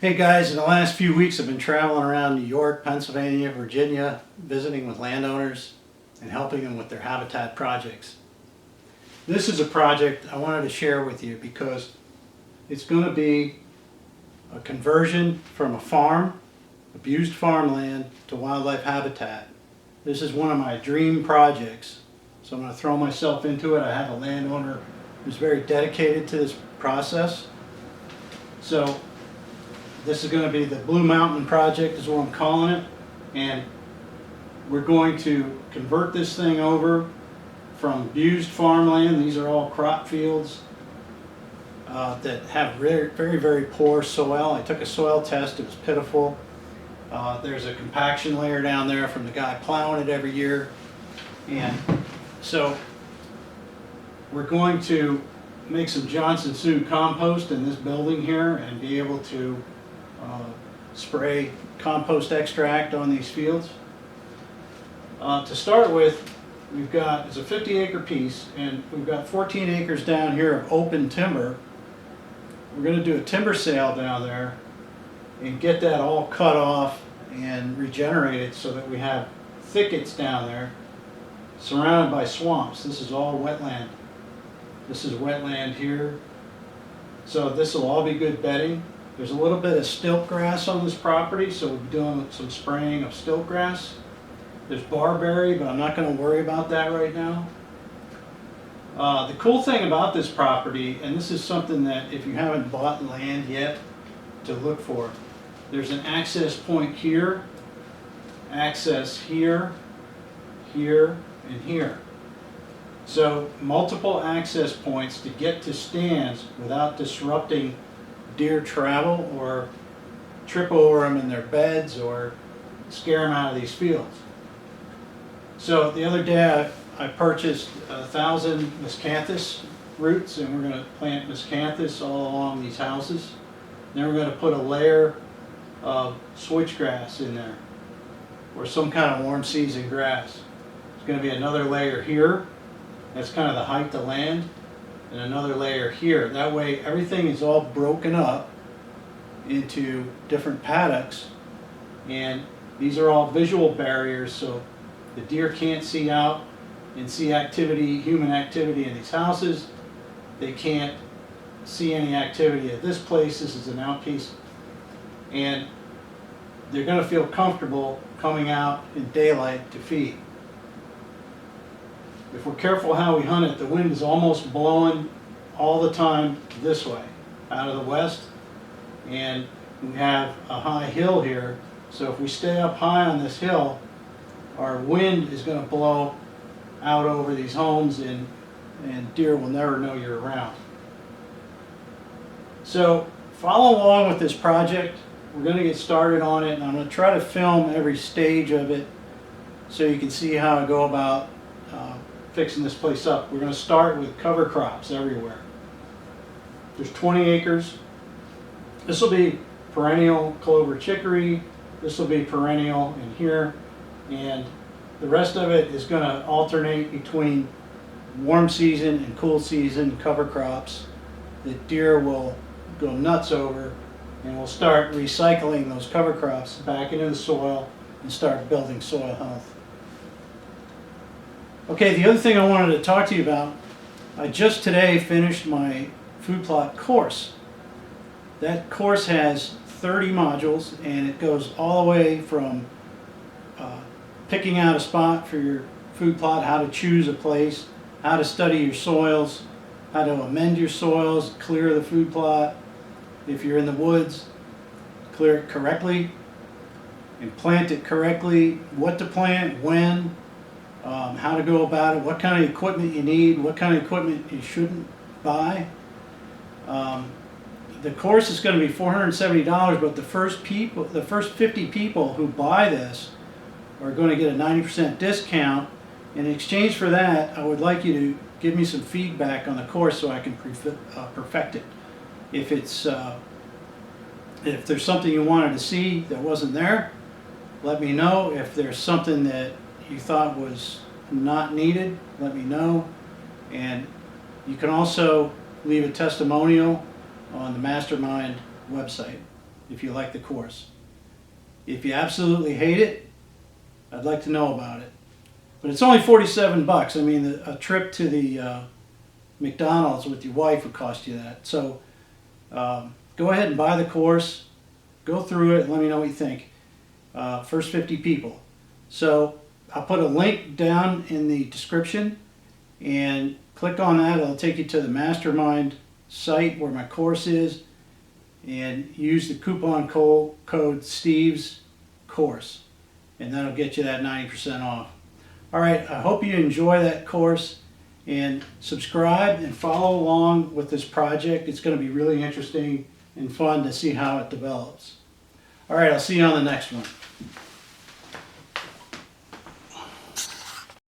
Hey guys, in the last few weeks I've been traveling around New York, Pennsylvania, Virginia, visiting with landowners and helping them with their habitat projects. This is a project I wanted to share with you because it's going to be a conversion from a farm, abused farmland, to wildlife habitat. This is one of my dream projects, so I'm going to throw myself into it. I have a landowner who's very dedicated to this process. So this is going to be the Blue Mountain Project is what I'm calling it, and we're going to convert this thing over from abused farmland. These are all crop fields that have very poor soil. I took a soil test, it was pitiful. There's a compaction layer down there from the guy plowing it every year, and so we're going to make some Johnson Sioux compost in this building here and be able to spray compost extract on these fields. To start with, we've got, it's a 50-acre piece, and we've got 14 acres down here of open timber. We're going to do a timber sale down there and get that all cut off and regenerated so that we have thickets down there surrounded by swamps. This is all wetland. This is wetland here. So this will all be good bedding. There's a little bit of stilt grass on this property, so we'll be doing some spraying of stilt grass. There's barberry, but I'm not going to worry about that right now. The cool thing about this property, and this is something that if you haven't bought land yet to look for, there's an access point here, access here, here, and here. So multiple access points to get to stands without disrupting deer travel or trip over them in their beds or scare them out of these fields. So the other day I purchased 1,000 miscanthus roots, and we're going to plant miscanthus all along these houses. Then we're going to put a layer of switchgrass in there, or some kind of warm season grass. There's going to be another layer here. That's kind of the height of land. And another layer here. That way everything is all broken up into different paddocks, and these are all visual barriers, so the deer can't see out and see activity, human activity in these houses. They can't see any activity at this place. This is an outpiece, and they're going to feel comfortable coming out in daylight to feed. If we're careful how we hunt it, the wind is almost blowing all the time this way, out of the west, and we have a high hill here, so if we stay up high on this hill, our wind is going to blow out over these homes, and deer will never know you're around. So follow along with this project. We're going to get started on it, and I'm going to try to film every stage of it so you can see how I go about fixing this place up. We're going to start with cover crops everywhere. There's 20 acres. This will be perennial clover chicory. This will be perennial in here. And the rest of it is going to alternate between warm season and cool season cover crops that deer will go nuts over, and we'll start recycling those cover crops back into the soil and start building soil health. Okay, the other thing I wanted to talk to you about, I just today finished my food plot course. That course has 30 modules, and it goes all the way from picking out a spot for your food plot, how to choose a place, how to study your soils, how to amend your soils, clear the food plot. If you're in the woods, clear it correctly and plant it correctly, what to plant, when, how to go about it, what kind of equipment you need, what kind of equipment you shouldn't buy. The course is going to be $470, but the first 50 people who buy this are going to get a 90% discount. In exchange for that, I would like you to give me some feedback on the course so I can perfect it. If there's something you wanted to see that wasn't there, let me know. If there's something that you thought was not needed, let me know. And you can also leave a testimonial on the Mastermind website if you like the course. If you absolutely hate it, I'd like to know about it. But it's only 47 bucks. I mean, a trip to the McDonald's with your wife would cost you that. So go ahead and buy the course, go through it, and let me know what you think. First 50 people. So I'll put a link down in the description, and click on that. It'll take you to the mastermind site where my course is, and use the coupon code Steve's Course, and that'll get you that 90% off. All right, I hope you enjoy that course, and subscribe and follow along with this project. It's going to be really interesting and fun to see how it develops. All right, I'll see you on the next one.